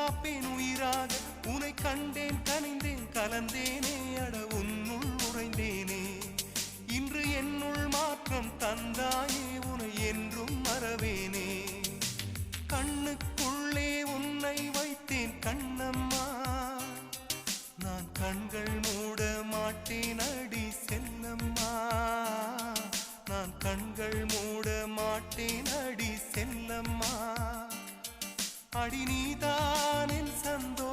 காப்பேன் உயிராக. உனை கண்டேன் கனிந்தேன் கலந்தேனே அட உன்னுள் உறைந்தேனே. இன்று என்னுள் மாற்றம் தந்தாயே உனை என்றும் மறவேனே. கண்ணுக்குள்ளே உன்னை வைத்தேன் கண்ணம்மா, நான் கண்கள் மூட மாட்டேன் அடி செல்லம்மா. நான் கண்கள் மூட மாட்டேன் அடி செல்லம்மா. அடி நீதான் என் சந்தோஷம்